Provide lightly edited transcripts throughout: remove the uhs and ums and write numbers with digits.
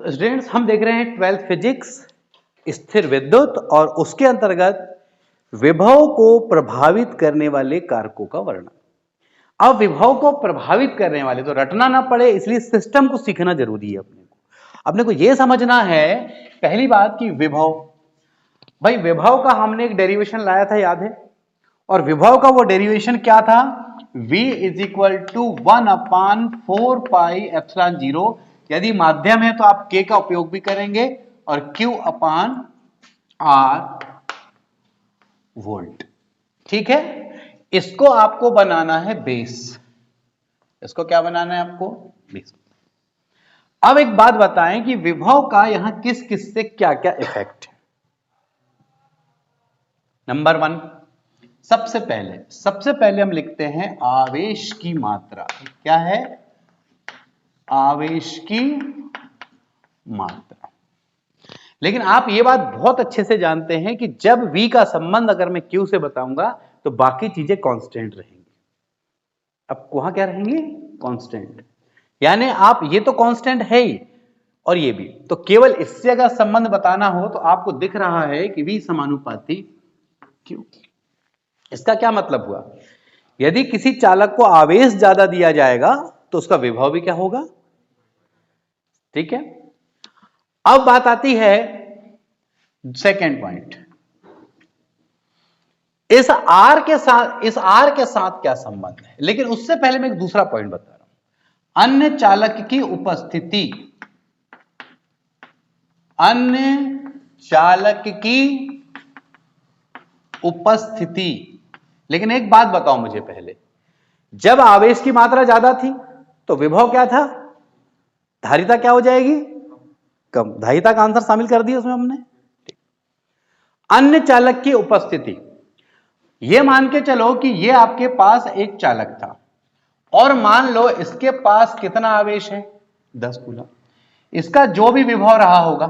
तो स्टूडेंट्स हम देख रहे हैं 12th फिजिक्स स्थिर विद्युत और उसके अंतर्गत विभव को प्रभावित करने वाले कारकों का वर्णन। अब विभव को प्रभावित करने वाले तो रटना ना पड़े इसलिए सिस्टम को सीखना जरूरी है। अपने को यह समझना है पहली बात कि विभव, भाई विभव का हमने एक डेरिवेशन लाया था याद है, और विभव का वो डेरिवेशन क्या था, v इज इक्वल टू 1/4πε0। यदि माध्यम है तो आप k का उपयोग भी करेंगे और Q/R वोल्ट। ठीक है, इसको आपको बनाना है बेस। इसको क्या बनाना है आपको, बेस। अब एक बात बताएं कि विभव का यहां किस किस से क्या क्या इफेक्ट है। नंबर 1, सबसे पहले हम लिखते हैं आवेश की मात्रा। क्या है, आवेश की मात्रा। लेकिन आप यह बात बहुत अच्छे से जानते हैं कि जब V का संबंध अगर मैं Q से बताऊंगा तो बाकी चीजें कांस्टेंट रहेंगी। अब वहां क्या रहेंगी, कांस्टेंट। यानी आप ये तो कांस्टेंट है ही और ये भी, तो केवल इससे अगर संबंध बताना हो तो आपको दिख रहा है कि V समानुपाती Q। इसका क्या मतलब हुआ, यदि किसी चालक को आवेश ज्यादा दिया जाएगा तो उसका विभव भी क्या होगा। ठीक है, अब बात आती है सेकेंड पॉइंट, इस R के साथ क्या संबंध है। लेकिन उससे पहले मैं एक दूसरा पॉइंट बता रहा हूं, अन्य चालक की उपस्थिति, अन्य चालक की उपस्थिति। लेकिन एक बात बताओ मुझे पहले, जब आवेश की मात्रा ज्यादा थी तो विभव क्या था, धारिता क्या हो जाएगी, कम। धारिता का आंसर शामिल कर दिया उसमें हमने। अन्य चालक की उपस्थिति, यह मान के चलो कि यह आपके पास एक चालक था और मान लो इसके पास कितना आवेश है, 10 कूलम। इसका जो भी विभव रहा होगा,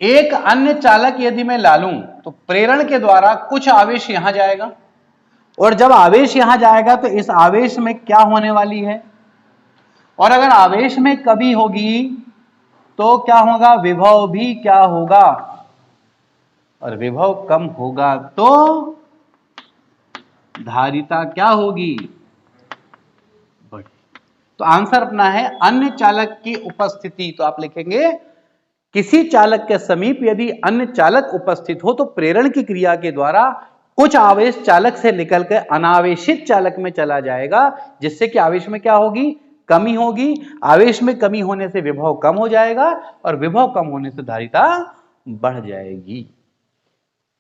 एक अन्य चालक यदि मैं ला लूं तो प्रेरण के द्वारा कुछ आवेश यहां जाएगा, और जब आवेश यहां जाएगा तो इस आवेश में क्या होने वाली है, और अगर आवेश में कमी होगी तो क्या होगा, विभव भी क्या होगा, और विभव कम होगा तो धारिता क्या होगी, बढ़। तो आंसर अपना है अन्य चालक की उपस्थिति। तो आप लिखेंगे किसी चालक के समीप यदि अन्य चालक उपस्थित हो तो प्रेरण की क्रिया के द्वारा कुछ आवेश चालक से निकलकर अनावेशित चालक में चला जाएगा, जिससे कि आवेश में क्या होगी, कमी होगी। आवेश में कमी होने से विभव कम हो जाएगा और विभव कम होने से धारिता बढ़ जाएगी।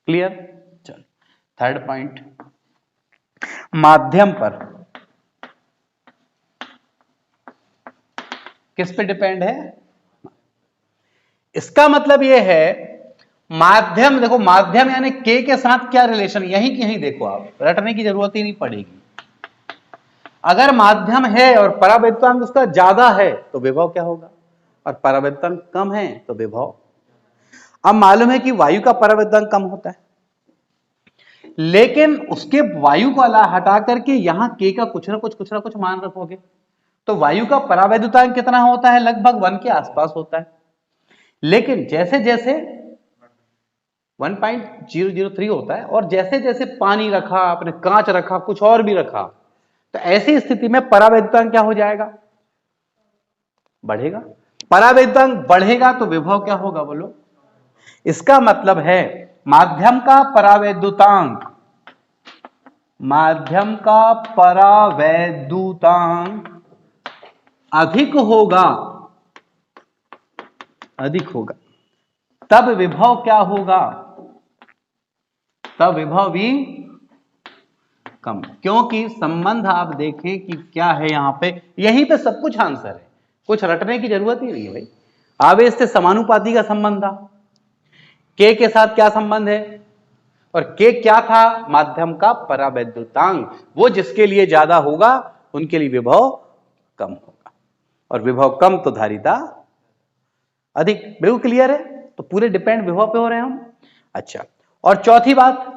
क्लियर। चलो थर्ड पॉइंट, माध्यम पर किस पे डिपेंड है, इसका मतलब यह है माध्यम, देखो माध्यम यानी K के साथ क्या रिलेशन, यहीं की यहीं देखो, आप रटने की जरूरत ही नहीं पड़ेगी। अगर माध्यम है और परावैद्युतांक उसका ज्यादा है तो विभव क्या होगा, और परावैद्युतांक कम है तो विभव। अब मालूम है कि वायु का परावैद्युतांक कम होता है, लेकिन उसके वायु को हटा करके यहां K का कुछ ना कुछ मान रखोगे तो वायु का परावैद्युतांक कितना होता है, लगभग 1 के आसपास होता है। लेकिन जैसे जैसे 1.003 होता है, और जैसे जैसे पानी रखा आपने, कांच रखा, कुछ और भी रखा, तो ऐसी स्थिति में परावैद्युतांक क्या हो जाएगा, बढ़ेगा। परावैद्युतांक बढ़ेगा तो विभव क्या होगा, बोलो। इसका मतलब है माध्यम का परावैद्युतांक, माध्यम का परावैद्युतांक अधिक होगा तब विभव क्या होगा, तब विभव भी कम। क्योंकि संबंध आप देखें कि क्या है यहां पे, यहीं पे सब कुछ आंसर है, कुछ रटने की जरूरत ही नहीं है भाई। आवेश से समानुपाती का संबंध था, K के साथ क्या संबंध है, और K क्या था, माध्यम का परावैद्युतांक। वो जिसके लिए ज्यादा होगा उनके लिए विभव कम होगा, और विभव कम तो धारिता अधिक। बिल्कुल क्लियर है। तो पूरे डिपेंड विभव पे हो रहे हैं हम। अच्छा, और चौथी बात,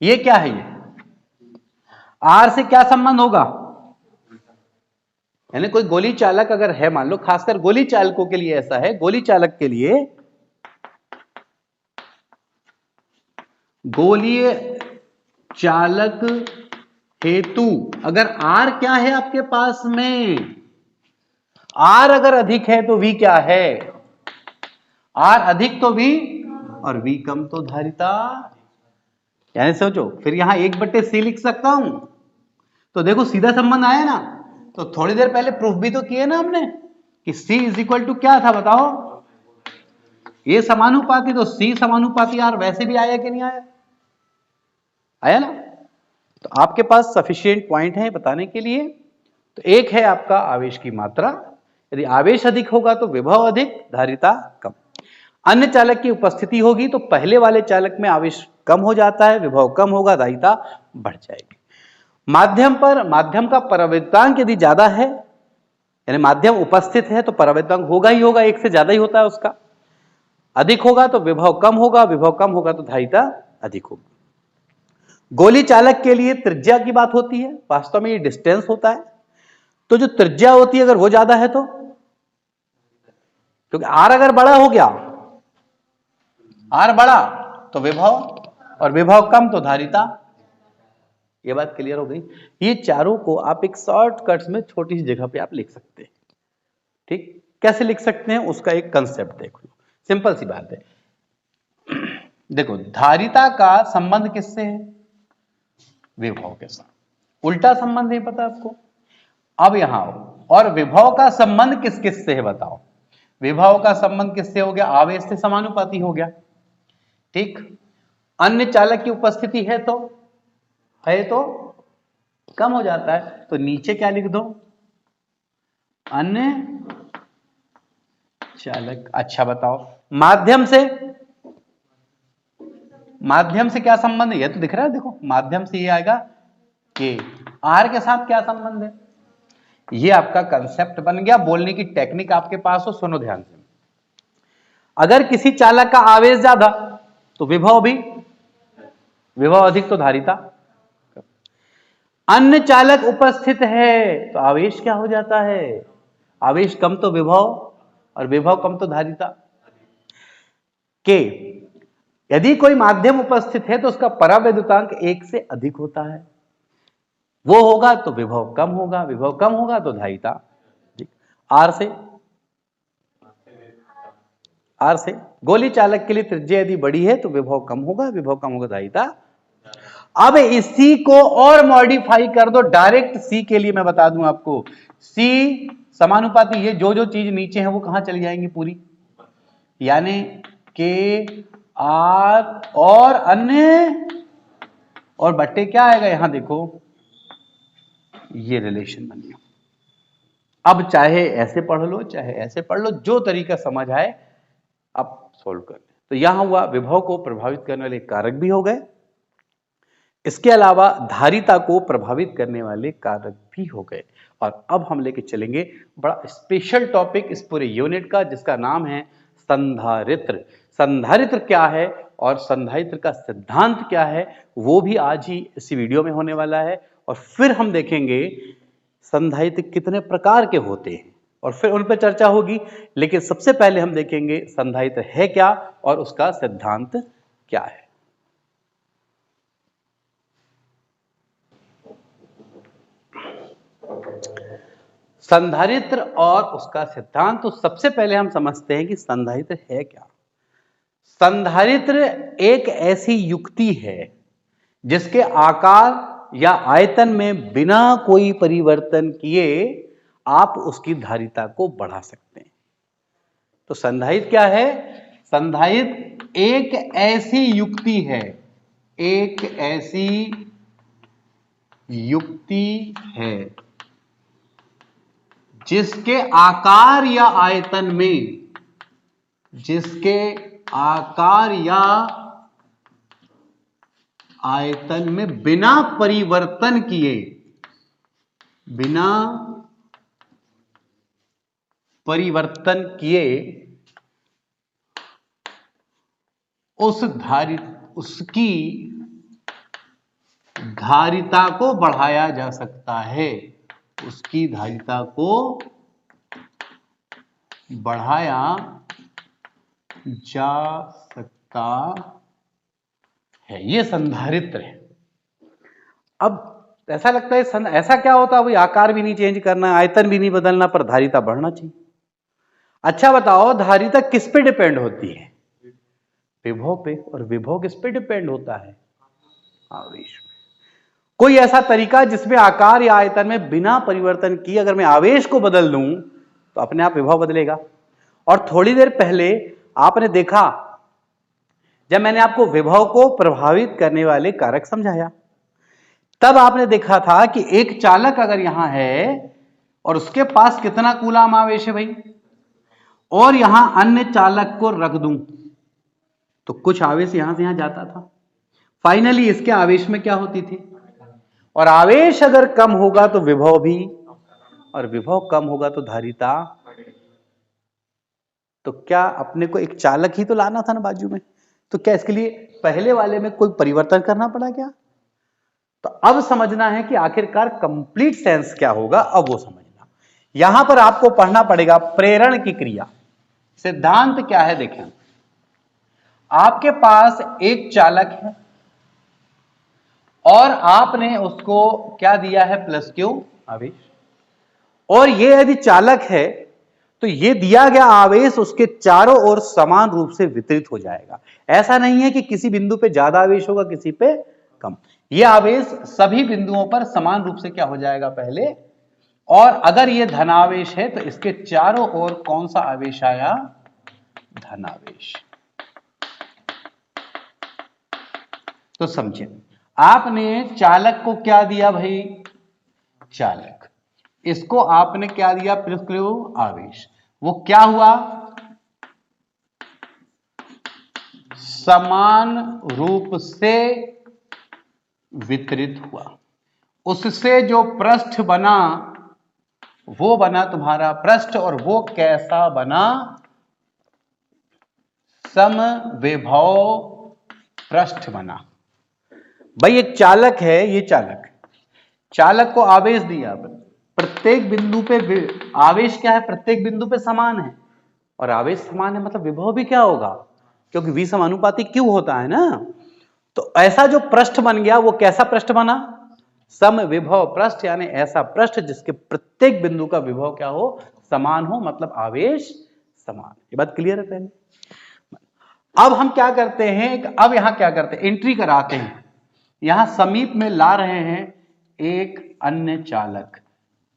ये क्या है, ये R से क्या संबंध होगा, यानी कोई गोली चालक अगर है, मान लो, खासकर गोली चालकों के लिए ऐसा है, गोली चालक के लिए, गोली चालक हेतु अगर आर क्या है आपके पास में, आर अगर अधिक है तो वी क्या है, आर अधिक तो वी और वी कम तो धारिता। यानी सोचो, फिर यहां 1/c लिख सकता हूं, तो देखो सीधा संबंध आया ना। तो थोड़ी देर पहले प्रूफ भी तो किए ना हमने कि C इज इक्वल टू क्या था बताओ, ये समानुपाती, तो C समानुपाती आर वैसे भी आया कि नहीं आया, आया ना। तो आपके पास सफिशिएंट पॉइंट है बताने के लिए। तो एक है आपका आवेश की मात्रा, यदि आवेश अधिक होगा तो विभव अधिक, धारिता कम। अन्य चालक की उपस्थिति होगी तो पहले वाले चालक में आवेश कम हो जाता है, विभव कम होगा, धारिता बढ़ जाएगी। माध्यम पर, माध्यम का परावैद्युतांक यदि ज्यादा है, यानी माध्यम उपस्थित है तो परावैद्युतांक होगा ही होगा, एक से ज्यादा ही होता है उसका, अधिक होगा तो विभव कम होगा, विभव कम होगा तो धारिता अधिक होगी। गोली चालक के लिए त्रिज्या की बात होती है, वास्तव में ये डिस्टेंस होता है। तो जो त्रिज्या होती है अगर वो ज्यादा है तो, क्योंकि आर अगर बड़ा हो गया, आर बड़ा तो विभव, और विभव कम तो धारिता। ये बात क्लियर हो गई। ये चारों को आप एक शॉर्टकट्स में छोटी सी जगह पे आप लिख सकते हैं। ठीक, कैसे लिख सकते हैं उसका एक कंसेप्ट देख लो, सिंपल सी बात है। देखो, धारिता का संबंध किससे है, विभव के साथ, उल्टा संबंध है, पता आपको। अब यहां आओ, और विभव का संबंध किस किस से है बताओ, विभव का संबंध किससे हो गया, आवेश से समानुपाती हो गया। ठीक, अन्य चालक की उपस्थिति है तो कम हो जाता है, तो नीचे क्या लिख दो, अन्य चालक। अच्छा बताओ, माध्यम से, माध्यम से क्या संबंध है, ये तो दिख रहा है, देखो माध्यम से ये आएगा कि आर के साथ क्या संबंध है। ये आपका कंसेप्ट बन गया, बोलने की टेक्निक आपके पास हो, सुनो ध्यान से। अगर किसी चालक का आवेश ज्यादा तो विभव भी, विभव अधिक तो धारिता। अन्य चालक उपस्थित है तो आवेश क्या हो जाता है, आवेश कम तो विभव, और विभव कम तो धारिता। के यदि कोई माध्यम उपस्थित है तो उसका परावैद्युतांक 1 से अधिक होता है, वो होगा तो विभव कम होगा, विभव कम होगा तो धारिता। आर से, आर से गोली चालक के लिए त्रिज्या यदि बड़ी है तो विभव कम होगा, विभव कम होगा, धारिता। अब इसी को और मॉडिफाई कर दो, डायरेक्ट सी के लिए मैं बता दूं आपको, सी समानुपाती, ये जो जो चीज नीचे है वो कहां चली जाएंगी पूरी, यानी के आर और अन्य, और बट्टे क्या आएगा यहां देखो, ये रिलेशन बन गया। अब चाहे ऐसे पढ़ लो चाहे ऐसे पढ़ लो, जो तरीका समझ आए आप सोल्व कर लें। तो यहां हुआ विभव को प्रभावित करने वाले कारक भी हो गए, इसके अलावा धारिता को प्रभावित करने वाले कारक भी हो गए। और अब हम लेके चलेंगे बड़ा स्पेशल टॉपिक इस पूरे यूनिट का, जिसका नाम है संधारित्र। संधारित्र क्या है और संधारित्र का सिद्धांत क्या है, वो भी आज ही इसी वीडियो में होने वाला है। और फिर हम देखेंगे संधारित्र कितने प्रकार के होते हैं और फिर उन पर चर्चा होगी। लेकिन सबसे पहले हम देखेंगे संधारित्र है क्या और उसका सिद्धांत क्या है। संधारित्र और उसका सिद्धांत, तो सबसे पहले हम समझते हैं कि संधारित्र है क्या। संधारित्र एक ऐसी युक्ति है जिसके आकार या आयतन में बिना कोई परिवर्तन किए आप उसकी धारिता को बढ़ा सकते हैं। तो संधारित्र क्या है, संधारित्र एक ऐसी युक्ति है, एक ऐसी युक्ति है जिसके आकार या आयतन में, जिसके आकार या आयतन में बिना परिवर्तन किए, बिना परिवर्तन किए उसकी धारिता को बढ़ाया जा सकता है, उसकी धारिता को बढ़ाया जा सकता है। ये संधारित्र है। अब ऐसा लगता है ऐसा क्या होता है भाई, आकार भी नहीं चेंज करना, आयतन भी नहीं बदलना, पर धारिता बढ़ना चाहिए। अच्छा बताओ, धारिता किस पे डिपेंड होती है? विभव पे। और विभव किस पे डिपेंड होता है? आवेश पे। कोई ऐसा तरीका जिसमें आकार या आयतन में बिना परिवर्तन किए अगर मैं आवेश को बदल दूं तो अपने आप विभव बदलेगा। और थोड़ी देर पहले आपने देखा, जब मैंने आपको विभव को प्रभावित करने वाले कारक समझाया, तब आपने देखा था कि एक चालक अगर यहां है और उसके पास कितना कूलाम आवेश है भाई, और यहां अन्य चालक को रख दूं तो कुछ आवेश यहां से यहां जाता था। फाइनली इसके आवेश में क्या होती थी? और आवेश अगर कम होगा तो विभव भी, और विभव कम होगा तो धारिता। तो क्या अपने को एक चालक ही तो लाना था ना बाजू में, तो क्या इसके लिए पहले वाले में कोई परिवर्तन करना पड़ा क्या? तो अब समझना है कि आखिरकार कंप्लीट सेंस क्या होगा, अब वो समझना। यहां पर आपको पढ़ना पड़ेगा प्रेरण की क्रिया। सिद्धांत क्या है देखें, आपके पास एक चालक है और आपने उसको क्या दिया है? प्लस क्यू आवेश। और ये यदि चालक है तो ये दिया गया आवेश उसके चारों ओर समान रूप से वितरित हो जाएगा। ऐसा नहीं है कि किसी बिंदु पे ज्यादा आवेश होगा, किसी पे कम। ये आवेश सभी बिंदुओं पर समान रूप से क्या हो जाएगा पहले, और अगर ये धनावेश है तो इसके चारों ओर कौन सा आवेश आया? धनावेश। तो समझे, आपने चालक को क्या दिया भाई? चालक। इसको आपने क्या दिया? प्लस आवेश। वो क्या हुआ? समान रूप से वितरित हुआ। उससे जो पृष्ठ बना वो बना तुम्हारा पृष्ठ, और वो कैसा बना? समविभव पृष्ठ बना। भाई एक चालक है, ये चालक को आवेश दिया, प्रत्येक बिंदु पे आवेश क्या है? प्रत्येक बिंदु पे समान है, और आवेश समान है मतलब विभव भी क्या होगा? क्योंकि V समानुपाती Q होता है ना। तो ऐसा जो पृष्ठ बन गया वो कैसा पृष्ठ बना? समविभव पृष्ठ, यानी ऐसा पृष्ठ जिसके प्रत्येक बिंदु का विभव क्या हो? समान हो, मतलब आवेश समान। ये बात क्लियर है पहले? अब हम क्या करते हैं, अब यहां क्या करते हैं? एंट्री कराते हैं। यहां समीप में ला रहे हैं एक अन्य चालक।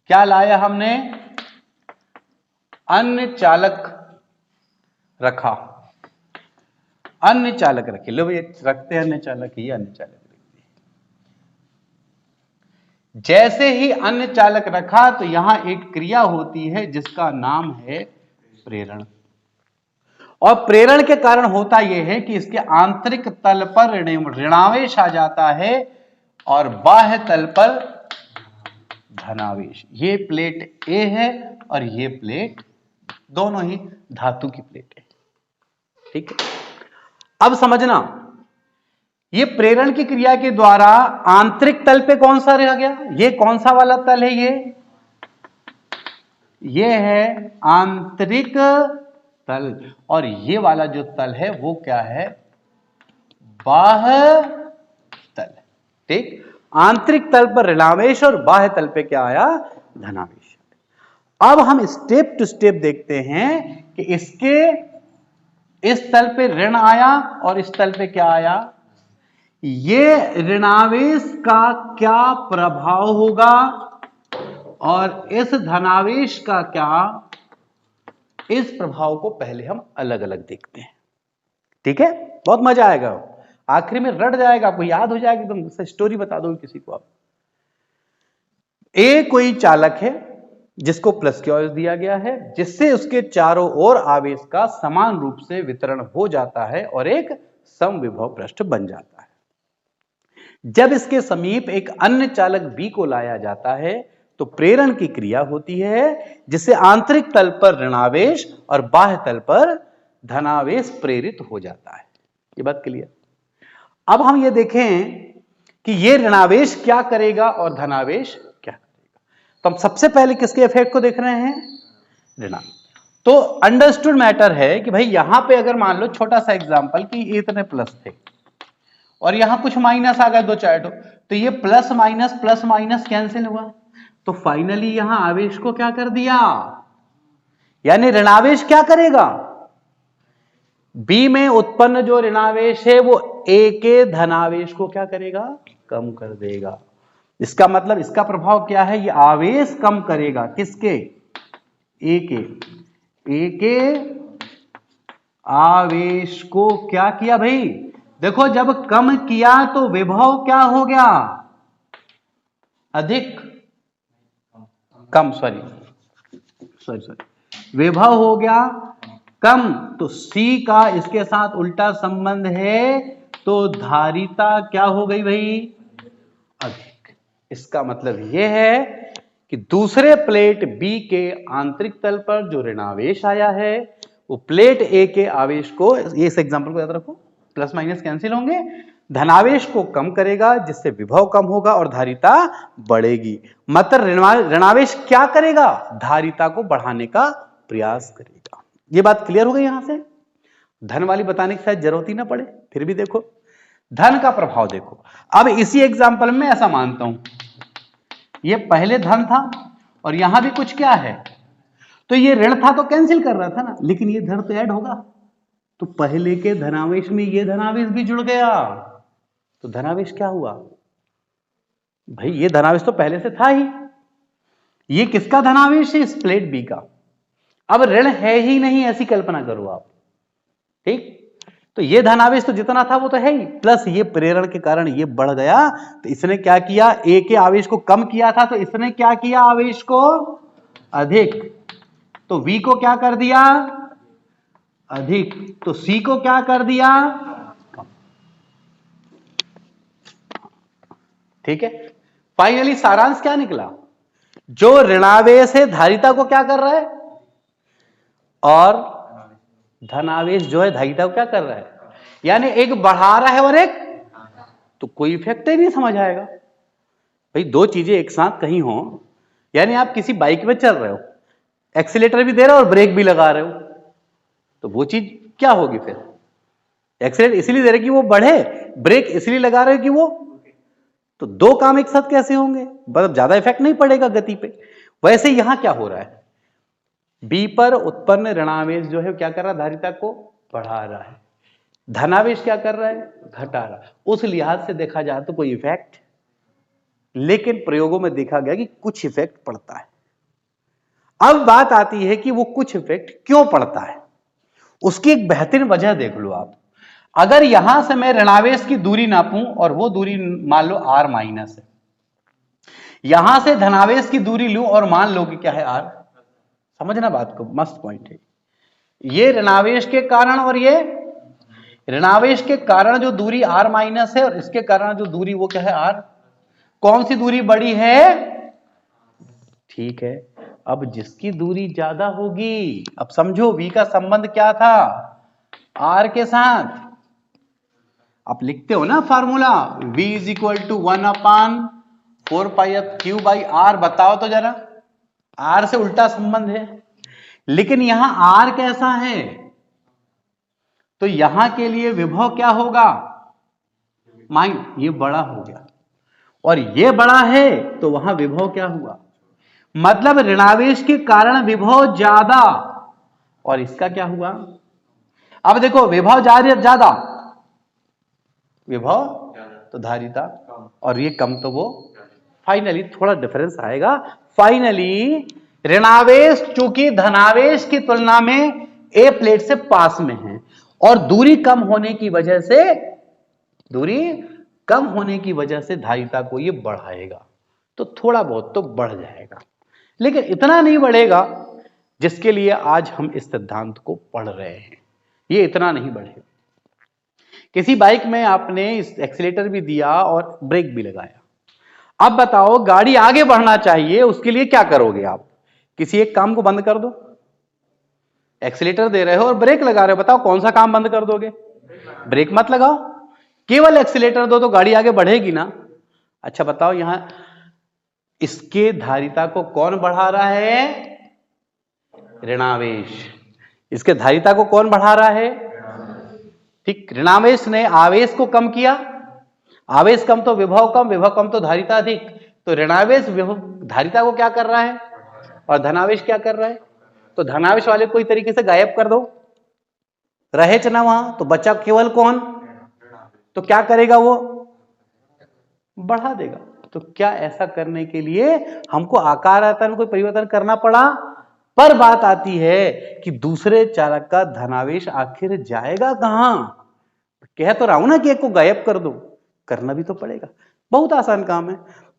क्या लाया हमने? अन्य चालक रखा। अन्य चालक रखे, लो भैया रखते हैं अन्य चालक, ही अन्य चालक रखते हैं। जैसे ही अन्य चालक रखा तो यहां एक क्रिया होती है जिसका नाम है प्रेरण। और प्रेरण के कारण होता यह है कि इसके आंतरिक तल पर ऋणावेश आ जाता है और बाह्य तल पर धनावेश। ये प्लेट ए है और ये प्लेट, दोनों ही धातु की प्लेट है। ठीक है, अब समझना, ये प्रेरण की क्रिया के द्वारा आंतरिक तल पे कौन सा रह गया? ये कौन सा वाला तल है? ये है आंतरिक तल, और ये वाला जो तल है वो क्या है? बाह्य तल। ठीक, आंतरिक तल पर ऋणावेश और बाह्य तल पे क्या आया? धनावेश। अब हम स्टेप टू स्टेप देखते हैं कि इसके इस तल पे ऋण आया और इस तल पे क्या आया। ये ऋणावेश का क्या प्रभाव होगा और इस धनावेश का क्या, इस प्रभाव को पहले हम अलग अलग देखते हैं। ठीक है, बहुत मजा आएगा, आखिर में रट जाएगा, आपको याद हो जाएगा, एकदम स्टोरी बता दो किसी को आप। ए कोई चालक है जिसको प्लस क्यू आवेश दिया गया है, जिससे उसके चारों ओर आवेश का समान रूप से वितरण हो जाता है और एक समविभव पृष्ठ बन जाता है। जब इसके समीप एक अन्य चालक बी को लाया जाता है तो प्रेरण की क्रिया होती है जिससे आंतरिक तल पर ऋणावेश और बाह्य तल पर धनावेश प्रेरित हो जाता है। ये बात क्लियर? अब हम ये देखें कि ये ऋणावेश क्या करेगा और धनावेश क्या करेगा। तो हम सबसे पहले किसके इफेक्ट को देख रहे हैं? ऋणावेश। तो अंडरस्टूड मैटर है कि भाई यहां पे अगर मान लो छोटा सा एग्जांपल कि इतने प्लस थे और यहां कुछ माइनस आ गया 2-4 तो ये प्लस माइनस कैंसिल हुआ, तो फाइनली यहां आवेश को क्या कर दिया, यानी ऋणावेश क्या करेगा, बी में उत्पन्न जो ऋणावेश है वो ए के धनावेश को क्या करेगा, कम कर देगा। इसका मतलब इसका प्रभाव क्या है, ये आवेश कम करेगा किसके, ए के आवेश को क्या किया भाई, देखो जब कम किया तो विभव क्या हो गया, अधिक, कम, सॉरी विभव हो गया कम, तो सी का इसके साथ उल्टा संबंध है, तो धारिता क्या हो गई भाई, अधिक। इसका मतलब यह है कि दूसरे प्लेट बी के आंतरिक तल पर जो ऋणावेश आया है वो प्लेट ए के आवेश को, ये इस एग्जांपल को याद रखो, प्लस माइनस कैंसिल होंगे, धनावेश को कम करेगा जिससे विभव कम होगा और धारिता बढ़ेगी। मतलब ऋणावेश क्या करेगा, धारिता को बढ़ाने का प्रयास करेगा। ये बात क्लियर हो गई यहां से, धन वाली बताने की शायद जरूरत ही ना पड़े, फिर भी देखो धन का प्रभाव देखो। अब इसी एग्जांपल में ऐसा मानता हूं ये पहले धन था और यहां भी कुछ क्या है, तो ये ऋण था तो कैंसिल कर रहा था ना, लेकिन ये धन तो ऐड होगा, तो पहले के धनावेश में ये धनावेश भी जुड़ गया, तो धनावेश क्या हुआ भाई, ये धनावेश तो पहले से था ही, ये किसका धनावेश है, इस प्लेट बी का। अब ऋण है ही नहीं ऐसी कल्पना करो आप, ठीक, तो ये धनावेश तो जितना था वो तो है ही, प्लस ये प्रेरण के कारण ये बढ़ गया, तो इसने क्या किया, ए के आवेश को कम किया था तो इसने क्या किया, आवेश को अधिक, तो V को क्या कर दिया, अधिक, तो C को क्या कर दिया, कम। ठीक है, फाइनली सारांश क्या निकला, जो ऋणावेश है धारिता को क्या कर रहा है, और धनावेश जो है धारिता को क्या कर रहा है, यानी एक बढ़ा रहा है और एक, तो कोई इफेक्ट ही नहीं समझ आएगा भाई, दो चीजें एक साथ कहीं हो, यानी आप किसी बाइक में चल रहे हो, एक्सीलेटर भी दे रहे हो और ब्रेक भी लगा रहे हो, तो वो चीज क्या होगी फिर, एक्सीलेटर इसलिए दे रहे कि वो बढ़े, ब्रेक इसलिए लगा रहे हो कि वो, तो दो काम एक साथ कैसे होंगे, मतलब ज्यादा इफेक्ट नहीं पड़ेगा गति पे। वैसे यहां क्या हो रहा है, बी पर उत्पन्न ऋणावेश जो है क्या कर रहा है, धारिता को बढ़ा रहा है, धनावेश क्या कर रहा है, घटा रहा है। उस लिहाज से देखा जाए तो कोई इफेक्ट, लेकिन प्रयोगों में देखा गया कि कुछ इफेक्ट पड़ता है। अब बात आती है कि वो कुछ इफेक्ट क्यों पड़ता है, उसकी एक बेहतरीन वजह देख लो आप। अगर यहां से मैं ऋणावेश की दूरी नापूं और वो दूरी मान लो r माइनस है, यहां से धनावेश की दूरी लूं और मान लो कि क्या है r, समझना बात को, मस्त पॉइंट है। ये ऋणावेश के कारण और ये ऋणावेश के कारण जो दूरी r माइनस है और इसके कारण जो दूरी वो क्या है r, कौन सी दूरी बड़ी है, ठीक है, अब जिसकी दूरी ज्यादा होगी, अब समझो v का संबंध क्या था, r के साथ, आप लिखते हो ना formula v is equal to 1/4πf/q/r, बताओ तो जरा, r से उल्टा संबंध है, लेकिन यहां r कैसा है, तो यहां के लिए विभव क्या होगा, माइन, ये बड़ा हो गया और ये बड़ा है तो वहां विभव क्या हुआ, मतलब ऋणावेश के कारण विभव ज्यादा, और इसका क्या हुआ, अब देखो विभव ज्यादा, विभव तो धारिता, और ये कम तो वो, फाइनली थोड़ा डिफरेंस आएगा, फाइनली ऋणावेश चूंकि धनावेश की तुलना में ए प्लेट से पास में है और दूरी कम होने की वजह से धारिता को ये बढ़ाएगा, तो थोड़ा बहुत तो बढ़ जाएगा, लेकिन इतना नहीं बढ़ेगा जिसके लिए आज हम इस सिद्धांत को पढ़ रहे हैं, ये इतना नहीं बढ़ेगा। किसी बाइक में आपने एक्सीलेटर भी दिया और ब्रेक भी लगाया, अब बताओ गाड़ी आगे बढ़ना चाहिए, उसके लिए क्या करोगे आप, किसी एक काम को बंद कर दो, एक्सीलेटर दे रहे हो और ब्रेक लगा रहे हो, बताओ कौन सा काम बंद कर दोगे, ब्रेक मत लगाओ, केवल एक्सीलेटर दो तो गाड़ी आगे बढ़ेगी ना। अच्छा बताओ यहां इसके धारिता को कौन बढ़ा रहा है? ऋणावेश। इसके धारिता को कौन बढ़ा रहा है? ठीक, ऋणावेश ने आवेश को कम किया, आवेश कम तो विभव कम, विभव कम तो धारिता अधिक, तो ऋणावेश धारिता को क्या कर रहा है और धनावेश क्या कर रहा है? तो धनावेश वाले कोई तरीके से गायब कर दो, रहे च ना वहां, तो बचा केवल कौन? तो क्या करेगा वो? बढ़ा देगा। तो क्या ऐसा करने के लिए हमको आकार आयतन में कोई परिवर्तन करना पड़ा? पर बात आती है कि दूसरे चालक का धनावेश आखिर जाएगा कहां? कह तो रहा हूं ना कि एक को गायब कर दो, करना भी तो पड़ेगा। बहुत आसान काम है।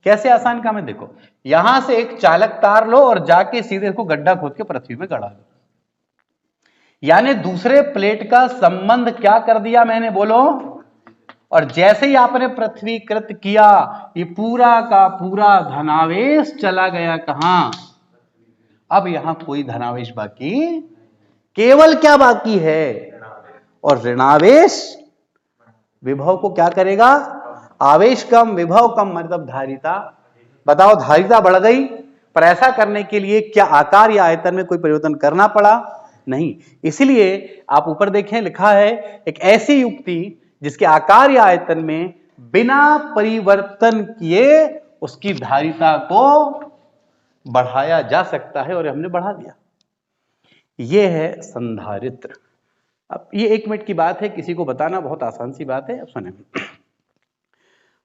कैसे आसान काम है? देखो, यहां से एक चालक तार लो और जाके सीधे इसको गड्ढा खोद के पृथ्वी में गड़ा दो, यानी दूसरे प्लेट का संबंध क्या कर दिया मैंने, बोलो? और जैसे ही आपने पृथ्वीकृत किया, ये पूरा का पूरा धनावेश चला गया कहां? अब यहां कोई धनावेश बाकी, केवल क्या बाकी है? और ऋणावेश विभव को क्या करेगा? आवेश कम विभव कम मतलब धारिता। बताओ, धारिता बढ़ गई, पर ऐसा करने के लिए क्या आकार या आयतन में कोई परिवर्तन करना पड़ा? नहीं। इसलिए आप ऊपर देखें, लिखा है एक ऐसी युक्ति जिसके आकार या आयतन में बिना परिवर्तन किए उसकी धारिता को बढ़ाया जा सकता है, और हमने बढ़ा दिया। यह है संधारित्र। अब ये 1 मिनट की बात है, किसी को बताना बहुत आसान सी बात है। अब सुने,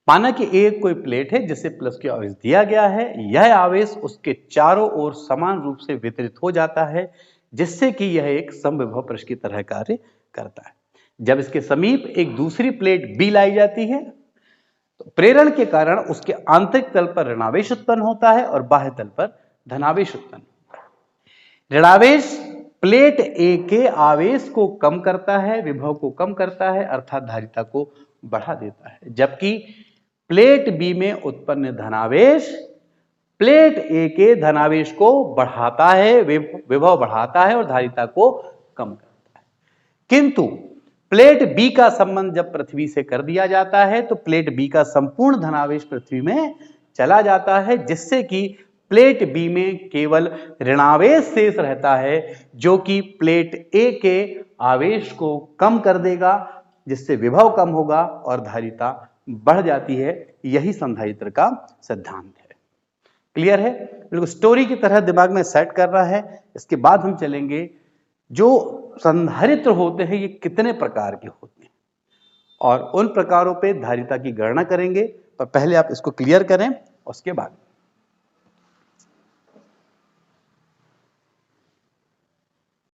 माना कि एक कोई प्लेट है जिसे प्लस के आवेश दिया गया है, यह आवेश उसके चारों ओर समान रूप से वितरित हो जाता है, जिससे कि यह एक समविभव पृष्ठ की तरह कार्य करता है। जब इसके समीप एक दूसरी प्लेट बी लाई जाती है, तो प्रेरण के कारण उसके आंतरिक तल पर ऋणावेश उत्पन्न होता है और बाह्य तल पर धनावेश उत्पन्न होता है। ऋणावेश प्लेट ए के आवेश को कम करता है, विभव को कम करता है, अर्थात धारिता को बढ़ा देता है, जबकि प्लेट बी में उत्पन्न धनावेश प्लेट ए के धनावेश को बढ़ाता है, विभव बढ़ाता है और धारिता को कम करता है। किंतु प्लेट बी का संबंध जब पृथ्वी से कर दिया जाता है, तो प्लेट बी का संपूर्ण धनावेश पृथ्वी में चला जाता है, जिससे कि प्लेट बी में केवल ऋणावेश शेष रहता है, जो कि प्लेट ए के आवेश को कम कर देगा, जिससे विभव कम होगा और धारिता बढ़ जाती है। यही संधारित्र का सिद्धांत है। क्लियर है? बिल्कुल स्टोरी की तरह दिमाग में सेट कर रहा है। इसके बाद हम चलेंगे जो संधारित्र होते हैं ये कितने प्रकार के होते हैं, और उन प्रकारों पे धारिता की गणना करेंगे। पर पहले आप इसको क्लियर करें, उसके बाद